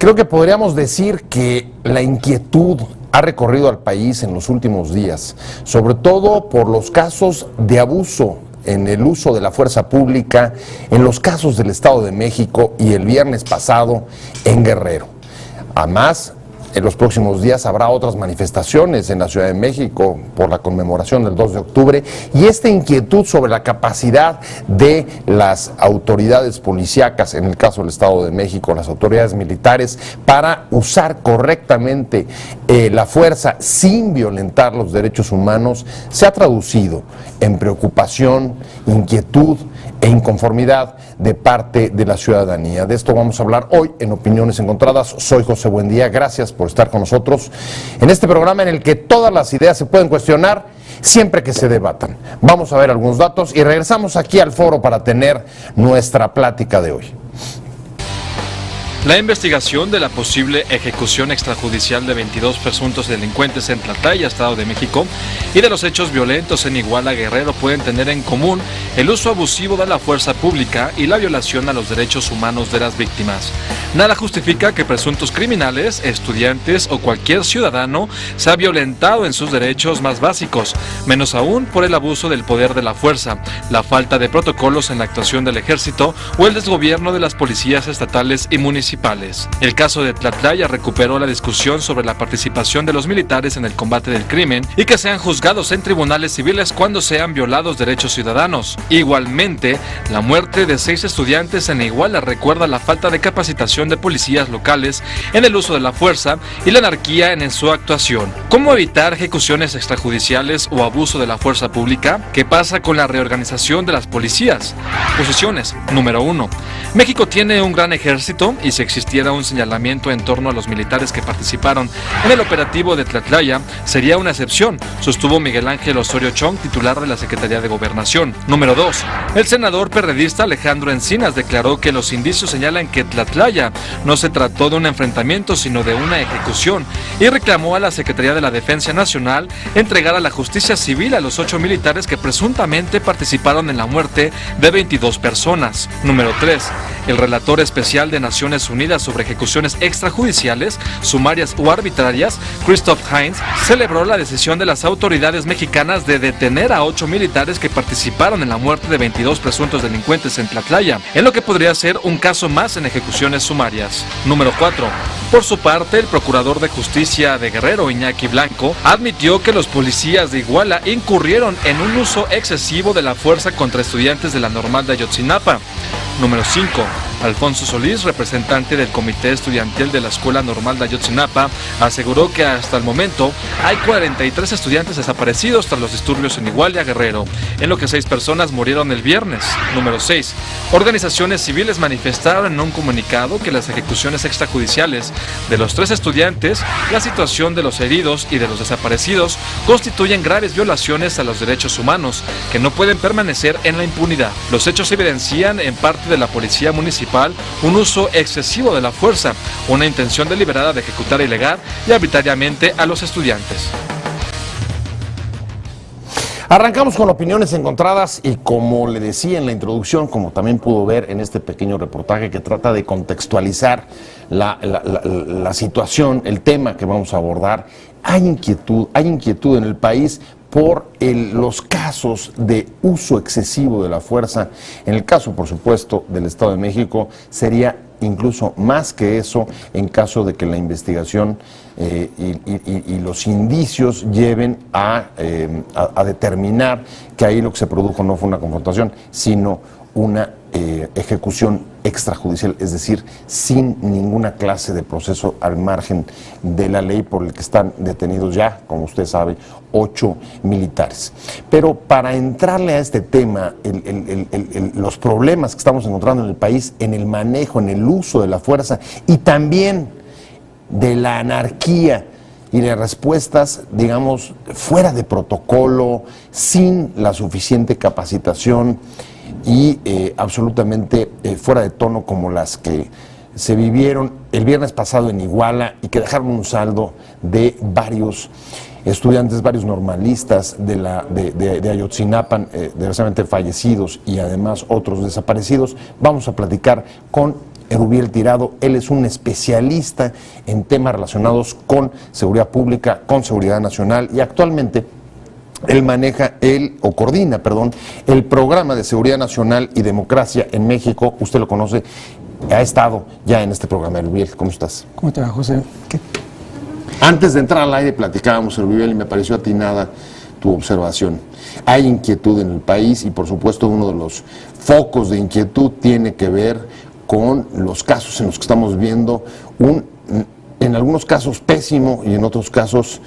Creo que podríamos decir que la inquietud ha recorrido al país en los últimos días, sobre todo por los casos de abuso en el uso de la fuerza pública, en los casos del Estado de México y el viernes pasado en Guerrero. Además, en los próximos días habrá otras manifestaciones en la Ciudad de México por la conmemoración del 2 de octubre y esta inquietud sobre la capacidad de las autoridades policíacas, en el caso del Estado de México, las autoridades militares, para usar correctamente la fuerza sin violentar los derechos humanos, se ha traducido en preocupación, inquietud e inconformidad de parte de la ciudadanía. De esto vamos a hablar hoy en Opiniones Encontradas. Soy José Buendía, gracias por estar con nosotros en este programa en el que todas las ideas se pueden cuestionar siempre que se debatan. Vamos a ver algunos datos y regresamos aquí al foro para tener nuestra plática de hoy. La investigación de la posible ejecución extrajudicial de 22 presuntos delincuentes en Tlatlaya, Estado de México, y de los hechos violentos en Iguala, Guerrero, pueden tener en común el uso abusivo de la fuerza pública y la violación a los derechos humanos de las víctimas. Nada justifica que presuntos criminales, estudiantes o cualquier ciudadano sea violentado en sus derechos más básicos, menos aún por el abuso del poder de la fuerza, la falta de protocolos en la actuación del ejército o el desgobierno de las policías estatales y municipales. El caso de Tlatlaya recuperó la discusión sobre la participación de los militares en el combate del crimen y que sean juzgados en tribunales civiles cuando sean violados derechos ciudadanos. Igualmente, la muerte de 6 estudiantes en Iguala recuerda la falta de capacitación de policías locales en el uso de la fuerza y la anarquía en su actuación. ¿Cómo evitar ejecuciones extrajudiciales o abuso de la fuerza pública? ¿Qué pasa con la reorganización de las policías? Posiciones. Número 1. México tiene un gran ejército y si existiera un señalamiento en torno a los militares que participaron en el operativo de Tlatlaya, sería una excepción, sostuvo Miguel Ángel Osorio Chong, titular de la Secretaría de Gobernación. Número 2. El senador perredista Alejandro Encinas declaró que los indicios señalan que Tlatlaya no se trató de un enfrentamiento, sino de una ejecución, y reclamó a la Secretaría de la Defensa Nacional entregar a la justicia civil a los 8 militares que presuntamente participaron en la muerte de 22 personas. Número 3. El relator especial de Naciones Unidas sobre ejecuciones extrajudiciales, sumarias o arbitrarias, Christoph Heinz, celebró la decisión de las autoridades mexicanas de detener a 8 militares que participaron en la muerte de 22 presuntos delincuentes en Tlatlaya, en lo que podría ser un caso más en ejecuciones sumarias. Número 4. Por su parte, el procurador de justicia de Guerrero, Iñaki Blanco, admitió que los policías de Iguala incurrieron en un uso excesivo de la fuerza contra estudiantes de la Normal de Ayotzinapa. Número 5. Alfonso Solís, representante del Comité Estudiantil de la Escuela Normal de Ayotzinapa, aseguró que hasta el momento hay 43 estudiantes desaparecidos tras los disturbios en Iguala, Guerrero, en lo que 6 personas murieron el viernes. Número 6. Organizaciones civiles manifestaron en un comunicado que las ejecuciones extrajudiciales de los 3 estudiantes, la situación de los heridos y de los desaparecidos constituyen graves violaciones a los derechos humanos que no pueden permanecer en la impunidad. Los hechos evidencian en parte de la policía municipal un uso excesivo de la fuerza, una intención deliberada de ejecutar ilegal y arbitrariamente a los estudiantes. Arrancamos con opiniones encontradas y como le decía en la introducción, como también pudo ver en este pequeño reportaje que trata de contextualizar la situación, el tema que vamos a abordar, hay inquietud en el país por los casos de uso excesivo de la fuerza. En el caso, por supuesto, del Estado de México, sería incluso más que eso en caso de que la investigación y los indicios lleven a determinar que ahí lo que se produjo no fue una confrontación, sino una ejecución extrajudicial, es decir, sin ninguna clase de proceso al margen de la ley, por el que están detenidos ya, como usted sabe, 8 militares. Pero para entrarle a este tema, los problemas que estamos encontrando en el país, en el manejo, en el uso de la fuerza y también de la anarquía y de respuestas, digamos, fuera de protocolo, sin la suficiente capacitación y absolutamente fuera de tono, como las que se vivieron el viernes pasado en Iguala y que dejaron un saldo de varios estudiantes, varios normalistas de Ayotzinapa, desgraciadamente fallecidos, y además otros desaparecidos. Vamos a platicar con Erubiel Tirado. Él es un especialista en temas relacionados con seguridad pública, con seguridad nacional, y actualmente él coordina el programa de seguridad nacional y democracia en México. Usted lo conoce, ha estado ya en este programa. Erubiel, ¿cómo estás? ¿Cómo te va, José? ¿Qué? Antes de entrar al aire platicábamos, Erubiel, y me pareció atinada tu observación. Hay inquietud en el país y por supuesto uno de los focos de inquietud tiene que ver con los casos en los que estamos viendo en algunos casos pésimo y en otros casos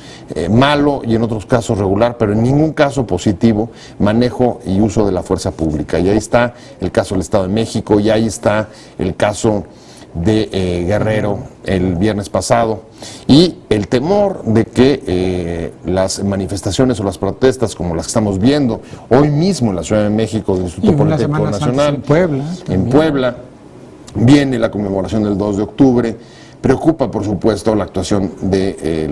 malo y en otros casos regular, pero en ningún caso positivo, manejo y uso de la fuerza pública. Y ahí está el caso del Estado de México, y ahí está el caso de Guerrero el viernes pasado, y el temor de que las manifestaciones o las protestas como las que estamos viendo hoy mismo en la Ciudad de México del Instituto Politécnico Nacional, en Puebla, viene la conmemoración del 2 de octubre, preocupa, por supuesto, la actuación de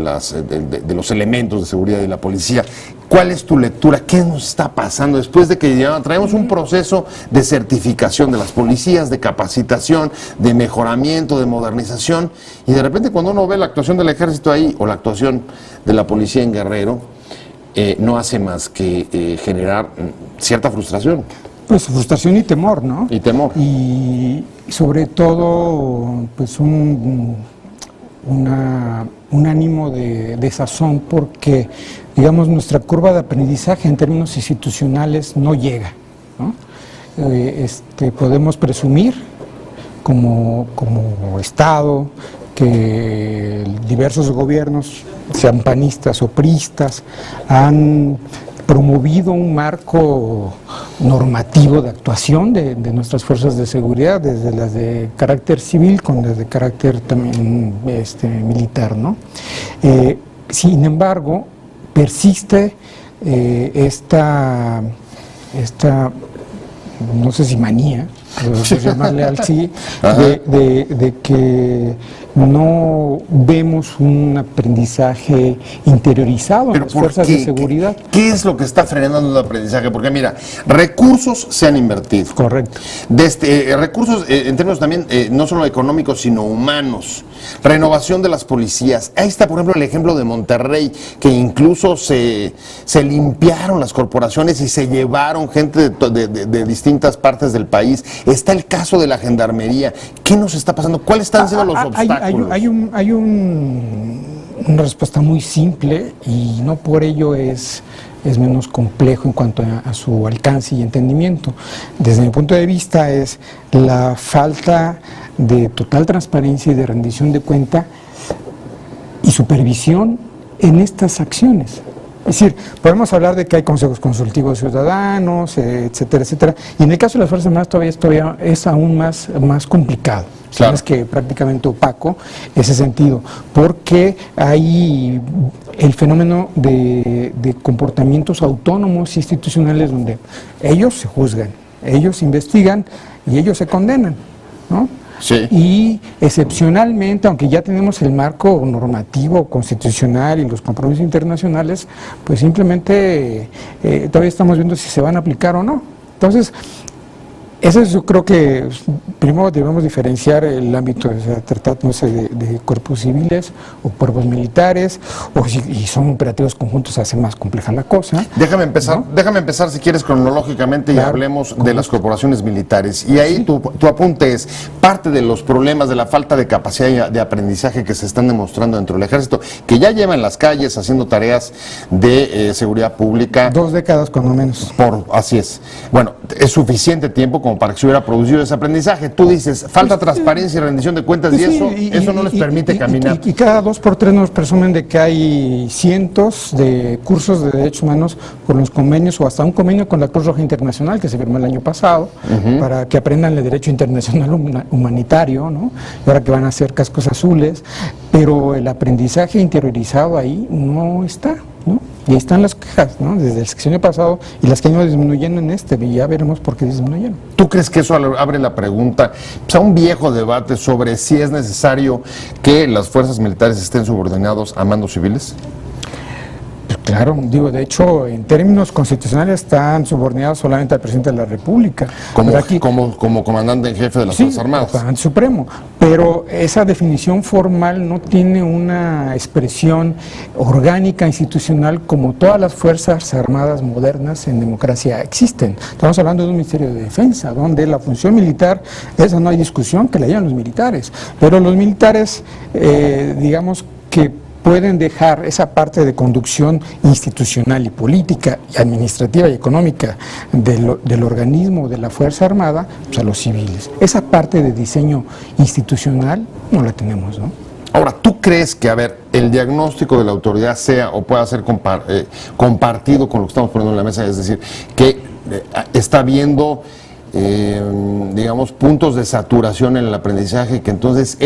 los elementos de seguridad y la policía. ¿Cuál es tu lectura? ¿Qué nos está pasando después de que ya traemos un proceso de certificación de las policías, de capacitación, de mejoramiento, de modernización, y de repente cuando uno ve la actuación del ejército ahí o la actuación de la policía en Guerrero, no hace más que generar cierta frustración? Pues frustración y temor, ¿no? Y temor. Y sobre todo, pues un ánimo de desazón, porque, digamos, nuestra curva de aprendizaje en términos institucionales no llega, ¿no? Podemos presumir como Estado que diversos gobiernos, sean panistas o priistas, han promovido un marco normativo de actuación de nuestras fuerzas de seguridad, desde las de carácter civil con las de carácter también militar, ¿no? Sin embargo, persiste esta, no sé si manía, por llamarle así, de que no vemos un aprendizaje interiorizado en las fuerzas de seguridad. ¿Qué es lo que está frenando el aprendizaje? Porque mira, recursos se han invertido. Correcto. Recursos en términos también no solo económicos, sino humanos. Renovación de las policías. Ahí está, por ejemplo, el ejemplo de Monterrey, que incluso se limpiaron las corporaciones y se llevaron gente de distintas partes del país. Está el caso de la Gendarmería. ¿Qué nos está pasando? ¿Cuáles están siendo los obstáculos? Hay una respuesta muy simple, y no por ello es menos complejo en cuanto a su alcance y entendimiento. Desde mi punto de vista es la falta de total transparencia y de rendición de cuenta y supervisión en estas acciones. Es decir, podemos hablar de que hay consejos consultivos ciudadanos, etcétera, etcétera, y en el caso de las Fuerzas Armadas todavía es aún más complicado. Claro. Es que prácticamente opaco ese sentido, porque hay el fenómeno de comportamientos autónomos institucionales donde ellos se juzgan, ellos investigan y ellos se condenan, ¿no? Sí. Y excepcionalmente, aunque ya tenemos el marco normativo constitucional y los compromisos internacionales, pues simplemente todavía estamos viendo si se van a aplicar o no. Entonces, eso yo creo que primero debemos diferenciar el ámbito, tratándose de cuerpos civiles o cuerpos militares, o y son operativos conjuntos, hace más compleja la cosa. Déjame empezar si quieres cronológicamente, claro, y hablemos de las corporaciones militares. Y ahí tu apunte es parte de los problemas de la falta de capacidad de aprendizaje que se están demostrando dentro del ejército, que ya lleva en las calles haciendo tareas de seguridad pública. 2 décadas cuando menos. Así es. Bueno, es suficiente tiempo como para que se hubiera producido ese aprendizaje. Tú dices, falta transparencia y rendición de cuentas, y eso no les permite caminar. Y cada 2 por 3 nos presumen de que hay cientos de cursos de derechos humanos con los convenios, o hasta un convenio con la Cruz Roja Internacional que se firmó el año pasado, para que aprendan el derecho internacional humanitario, ¿no? Y ahora que van a hacer cascos azules, pero el aprendizaje interiorizado ahí no está, ¿no? Y ahí están las quejas, ¿no? Desde el sexenio pasado, y las que han ido disminuyendo en y ya veremos por qué disminuyeron. ¿Tú crees que eso abre la pregunta, pues, a un viejo debate sobre si es necesario que las fuerzas militares estén subordinados a mandos civiles? Claro, digo, de hecho, en términos constitucionales están subordinados solamente al presidente de la República. Como comandante en jefe de las Fuerzas Armadas. Comandante supremo, pero esa definición formal no tiene una expresión orgánica, institucional, como todas las Fuerzas Armadas modernas en democracia existen. Estamos hablando de un Ministerio de Defensa, donde la función militar, esa no hay discusión, que la llevan los militares, pero los militares, digamos que pueden dejar esa parte de conducción institucional y política, y administrativa y económica del organismo de la Fuerza Armada, pues a los civiles. Esa parte de diseño institucional no la tenemos, ¿no? Ahora, ¿tú crees que, el diagnóstico de la autoridad sea o pueda ser compartido con lo que estamos poniendo en la mesa? Es decir, que está habiendo digamos, puntos de saturación en el aprendizaje, que entonces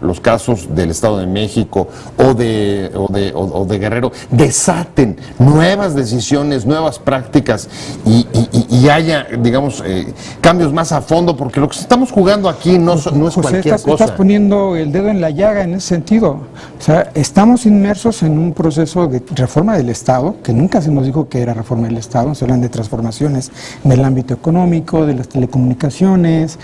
los casos del Estado de México o de Guerrero, desaten nuevas decisiones, nuevas prácticas y haya, digamos, cambios más a fondo, porque lo que estamos jugando aquí no es cualquier cosa. Estás poniendo el dedo en la llaga en ese sentido. O sea, estamos inmersos en un proceso de reforma del Estado, que nunca se nos dijo que era reforma del Estado, se hablan de transformaciones en el ámbito económico, de las telecomunicaciones,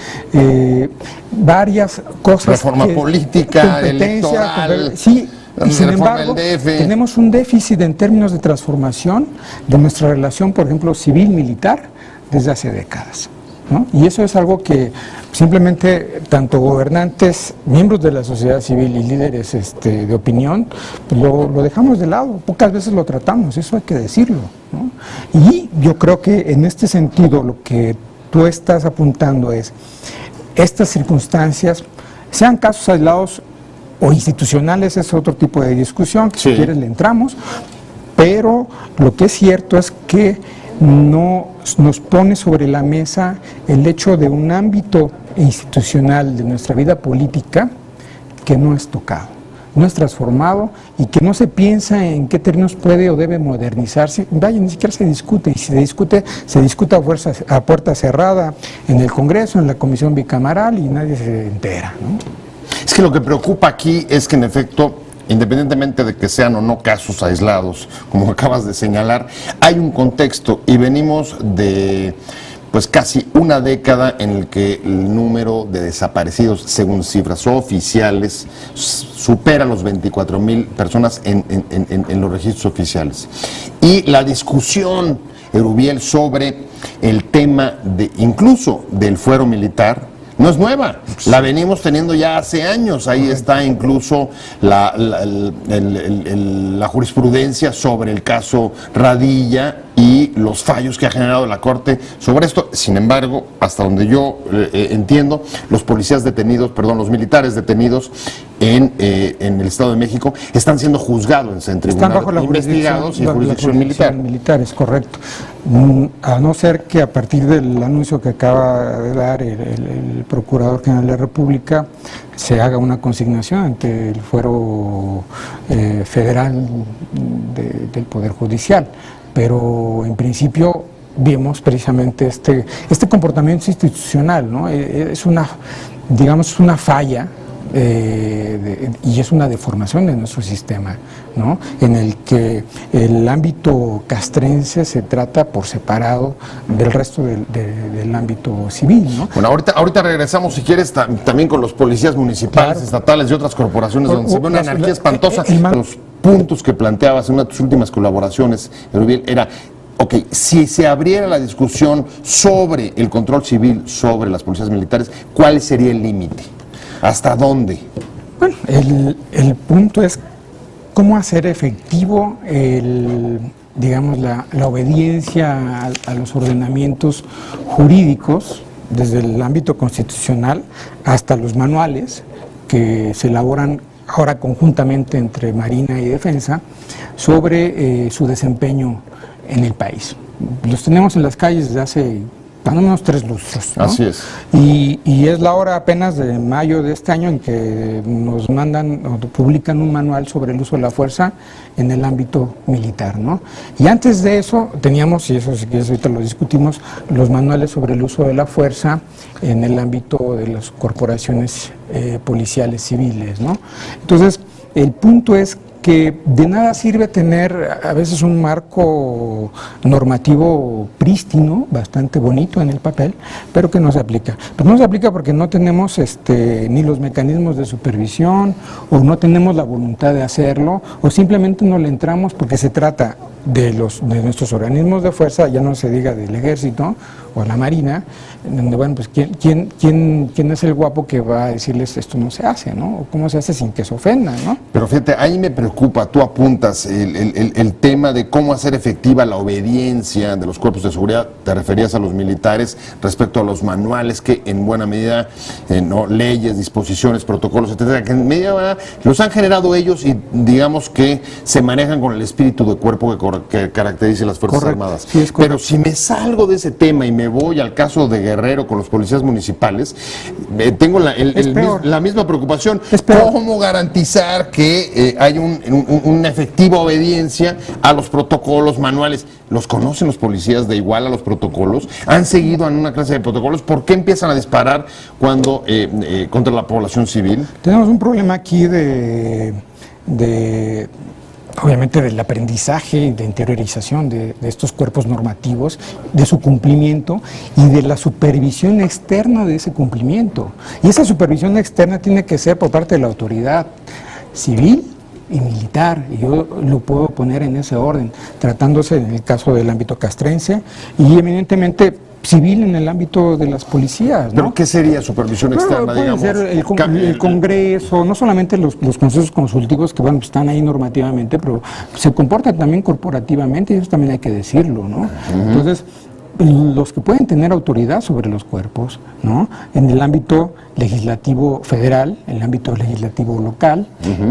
varias cosas. Reforma política, electoral. Sí, y sin embargo, tenemos un déficit en términos de transformación de nuestra relación, por ejemplo, civil-militar, desde hace décadas, ¿no? Y eso es algo que simplemente tanto gobernantes, miembros de la sociedad civil y líderes de opinión, lo dejamos de lado, pocas veces lo tratamos, eso hay que decirlo, ¿no? Y yo creo que en este sentido lo que tú estás apuntando es estas circunstancias, sean casos aislados o institucionales, es otro tipo de discusión, que si quieres le entramos, pero lo que es cierto es que no nos pone sobre la mesa el hecho de un ámbito institucional de nuestra vida política que no es tocado, no es transformado y que no se piensa en qué términos puede o debe modernizarse. Vaya, ni siquiera se discute, y si se discute a puerta cerrada en el Congreso, en la Comisión Bicameral, y nadie se entera, ¿no? Es que lo que preocupa aquí es que, en efecto, independientemente de que sean o no casos aislados, como acabas de señalar, hay un contexto y venimos de pues casi una década en el que el número de desaparecidos, según cifras oficiales, supera los 24,000 personas en los registros oficiales. Y la discusión, Erubiel, sobre el tema incluso del fuero militar, no es nueva, la venimos teniendo ya hace años. Ahí está incluso la jurisprudencia sobre el caso Radilla y los fallos que ha generado la Corte sobre esto. Sin embargo, hasta donde yo entiendo, los militares detenidos en el Estado de México están siendo juzgados en tribunal, están bajo la investigados y jurisdicción militar. Es correcto. A no ser que a partir del anuncio que acaba de dar el Procurador General de la República se haga una consignación ante el fuero federal del Poder Judicial. Pero en principio vemos precisamente este comportamiento institucional, ¿no? Es una falla y es una deformación de nuestro sistema, ¿no? En el que el ámbito castrense se trata por separado del resto del ámbito civil, ¿no? Bueno, ahorita regresamos, si quieres, también con los policías municipales, claro, estatales y otras corporaciones donde se ve una anarquía espantosa. Los puntos que planteabas en una de tus últimas colaboraciones, Erubiel, era: ok, si se abriera la discusión sobre el control civil sobre las policías militares, ¿cuál sería el límite? ¿Hasta dónde? Bueno, el punto es cómo hacer efectivo la obediencia a los ordenamientos jurídicos, desde el ámbito constitucional hasta los manuales que se elaboran ahora conjuntamente entre Marina y Defensa sobre su desempeño en el país. Los tenemos en las calles desde hace al menos 3 lustros, ¿no? Así es. Y es la hora apenas de mayo de este año en que nos mandan o publican un manual sobre el uso de la fuerza en el ámbito militar, ¿no? Y antes de eso teníamos, y eso si quieres ahorita lo discutimos, los manuales sobre el uso de la fuerza en el ámbito de las corporaciones policiales civiles, ¿no? Entonces, el punto es que de nada sirve tener a veces un marco normativo prístino, bastante bonito en el papel, pero que no se aplica. Pues no se aplica porque no tenemos ni los mecanismos de supervisión, o no tenemos la voluntad de hacerlo, o simplemente no le entramos porque se trata de nuestros organismos de fuerza, ya no se diga del ejército o la marina, donde, bueno, pues ¿quién es el guapo que va a decirles esto no se hace, ¿no? O cómo se hace sin que se ofenda, ¿no? Pero fíjate, ahí me preocupa, tú apuntas el tema de cómo hacer efectiva la obediencia de los cuerpos de seguridad. Te referías a los militares respecto a los manuales que en buena medida, no, leyes, disposiciones, protocolos, etcétera, que en medida los han generado ellos y digamos que se manejan con el espíritu de cuerpo que caracteriza las Fuerzas Armadas. Sí, pero si me salgo de ese tema y me voy al caso de Guerrero con los policías municipales, tengo la misma preocupación. ¿Cómo garantizar que hay una efectiva obediencia a los protocolos, manuales? ¿Los conocen los policías de igual a los protocolos? ¿Han seguido en una clase de protocolos? ¿Por qué empiezan a disparar cuando contra la población civil? Tenemos un problema aquí obviamente del aprendizaje y de interiorización de estos cuerpos normativos, de su cumplimiento y de la supervisión externa de ese cumplimiento. Y esa supervisión externa tiene que ser por parte de la autoridad civil y militar, y yo lo puedo poner en ese orden, tratándose en el caso del ámbito castrense y eminentemente civil en el ámbito de las policías, ¿no? ¿Pero qué sería supervisión externa, puede digamos? ser el Congreso, no solamente los consejos consultivos que, bueno, están ahí normativamente, pero se comportan también corporativamente y eso también hay que decirlo, ¿no? Entonces, los que pueden tener autoridad sobre los cuerpos, ¿no? En el ámbito legislativo federal, en el ámbito legislativo local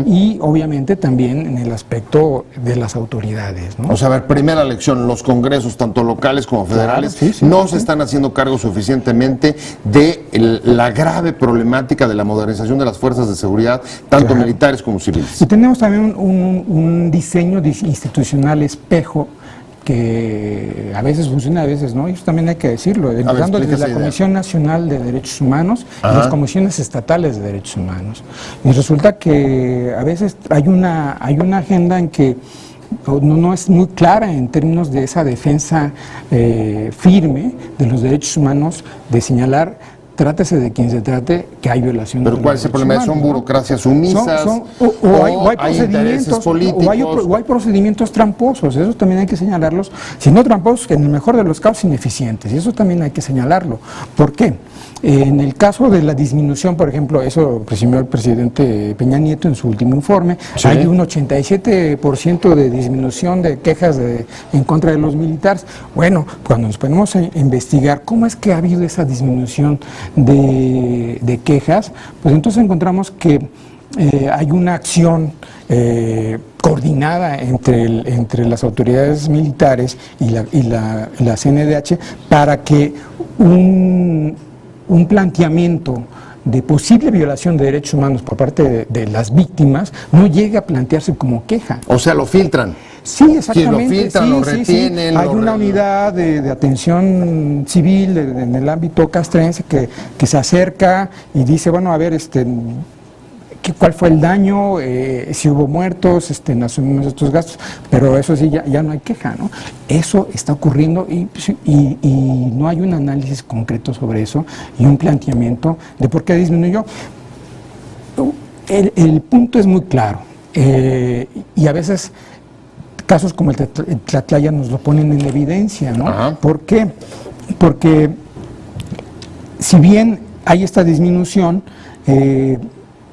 y obviamente también en el aspecto de las autoridades, ¿no? O sea, a ver, primera lección, los congresos, tanto locales como federales, se están haciendo cargo suficientemente de la grave problemática de la modernización de las fuerzas de seguridad, tanto militares como civiles. Y tenemos también un diseño institucional espejo que a veces funciona, a veces no, y eso también hay que decirlo, empezando desde la Comisión Nacional de Derechos Humanos y las comisiones estatales de derechos humanos. Y resulta que a veces hay una agenda en que no es muy clara en términos de esa defensa firme de los derechos humanos, de señalar, trátese de quien se trate, que hay violación de los derechos humanos. ¿Pero cuál es el problema? ¿Son burocracias sumisas? O hay intereses políticos. O hay procedimientos tramposos, eso también hay que señalarlos. Si no tramposos, que en el mejor de los casos ineficientes, y eso también hay que señalarlo. ¿Por qué? En el caso de la disminución, por ejemplo, eso presumió el presidente Peña Nieto en su último informe, hay un 87% de disminución de quejas en contra de los militares. Bueno, cuando nos ponemos a investigar cómo es que ha habido esa disminución de quejas, pues entonces encontramos que hay una acción coordinada entre las autoridades militares y la CNDH para que un planteamiento de posible violación de derechos humanos por parte de las víctimas no llegue a plantearse como queja. O sea, lo filtran. Sí, exactamente. Lo filtran, lo retienen. Hay una unidad de atención civil en el ámbito castrense que se acerca y dice, bueno, a ver, cuál fue el daño, si hubo muertos, asumimos estos gastos, pero eso sí, ya no hay queja, ¿no? Eso está ocurriendo y no hay un análisis concreto sobre eso y un planteamiento de por qué disminuyó. El punto es muy claro y a veces casos como el Tlatlaya nos lo ponen en evidencia, ¿no? ¿Por qué? Porque si bien hay esta disminución,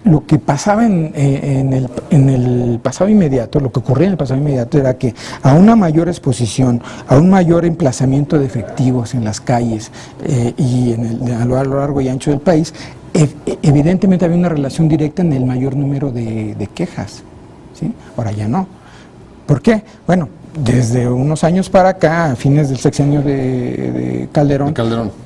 lo que pasaba en el pasado inmediato, lo que ocurría en el pasado inmediato era que a una mayor exposición, a un mayor emplazamiento de efectivos en las calles y a lo largo y ancho del país, evidentemente había una relación directa en el mayor número de quejas, ¿sí? Ahora ya no. ¿Por qué? Bueno, desde unos años para acá, a fines del sexenio de Calderón,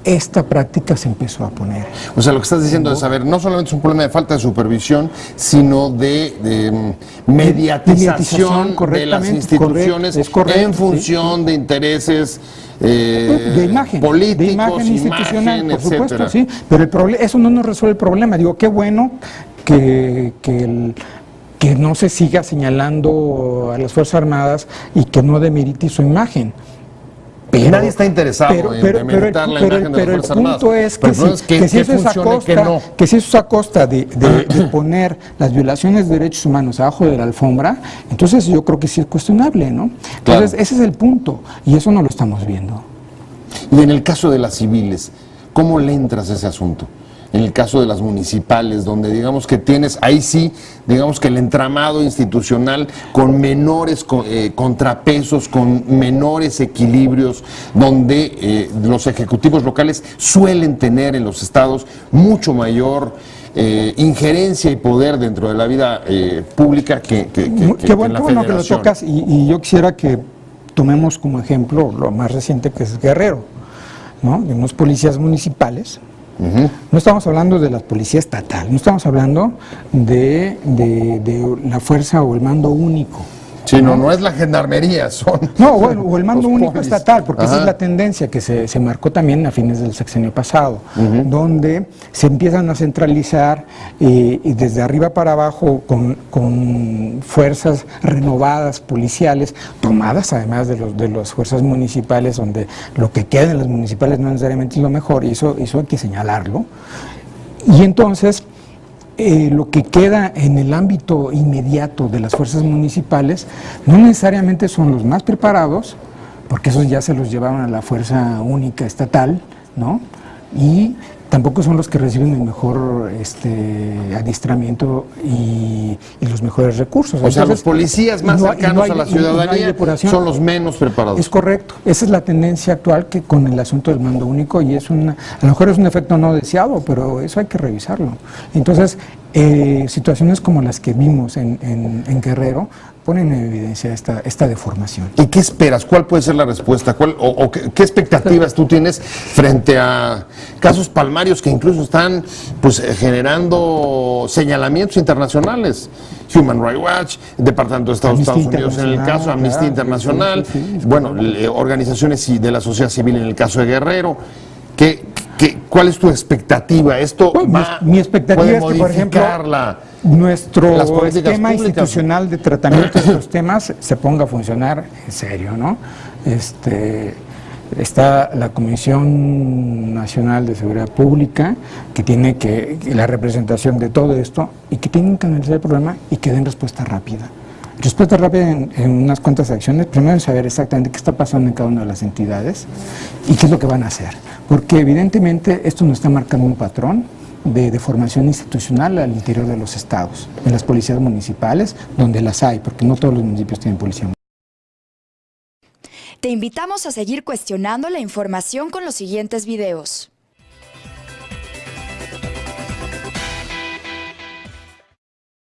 esta práctica se empezó a poner. O sea, lo que estás diciendo es, saber, no solamente es un problema de falta de supervisión, sino de mediatización de las instituciones en función de intereses de imagen, políticos, institucional, por etcétera. supuesto, sí, pero eso no nos resuelve el problema. Digo, qué bueno que que no se siga señalando a las Fuerzas Armadas y que no demerite su imagen. Pero, nadie está interesado en demeritar la imagen de las Fuerzas Armadas. Pero el punto es que si eso es a costa de poner las violaciones de derechos humanos abajo de la alfombra, entonces yo creo que sí es cuestionable, ¿no? Entonces ese es el punto, y eso no lo estamos viendo. Y en el caso de las civiles, ¿cómo le entras a ese asunto? En el caso de las municipales, donde digamos que tienes, ahí sí, digamos que el entramado institucional con menores contrapesos, con menores equilibrios, donde los ejecutivos locales suelen tener en los estados mucho mayor injerencia y poder dentro de la vida pública que Qué bueno, la que lo tocas, y yo quisiera que tomemos como ejemplo lo más reciente, que es Guerrero, ¿no? De unos policías municipales. No estamos hablando de la policía estatal, no estamos hablando de la fuerza o el mando único. Sí, no es la gendarmería, son... No, bueno, o el mando único estatal, porque esa es la tendencia que se marcó también a fines del sexenio pasado, donde se empiezan a centralizar y desde arriba para abajo con fuerzas renovadas, policiales, tomadas además de las fuerzas municipales, donde lo que queda en las municipales no necesariamente es lo mejor, y eso hay que señalarlo. Y entonces... lo que queda en el ámbito inmediato de las fuerzas municipales no necesariamente son los más preparados, porque esos ya se los llevaron a la fuerza única estatal, ¿no? Y tampoco son los que reciben el mejor adiestramiento y los mejores recursos. O sea, los policías más cercanos a la ciudadanía son los menos preparados. Es correcto. Esa es la tendencia actual que con el asunto del mando único, y es a lo mejor es un efecto no deseado, pero eso hay que revisarlo. Entonces, situaciones como las que vimos en Guerrero ponen en evidencia esta deformación. ¿Y qué esperas? ¿Cuál puede ser la respuesta? ¿Qué expectativas tú tienes frente a casos palmarios que incluso están generando señalaamientos internacionales? Human Rights Watch, el Departamento de Estados Unidos en el caso, Amnistía Internacional, bueno, organizaciones de la sociedad civil en el caso de Guerrero. ¿Cuál es tu expectativa? ¿Esto mi expectativa es que, por ejemplo, nuestro esquema institucional de tratamiento de estos temas se ponga a funcionar en serio, ¿no? Está la Comisión Nacional de Seguridad Pública, que tiene la representación de todo esto, y que tienen que analizar el problema y que den respuesta rápida. Respuesta rápida en unas cuantas acciones. Primero, en saber exactamente qué está pasando en cada una de las entidades y qué es lo que van a hacer. Porque evidentemente esto nos está marcando un patrón de formación institucional al interior de los estados, en las policías municipales, donde las hay, porque no todos los municipios tienen policía municipal. Te invitamos a seguir cuestionando la información con los siguientes videos.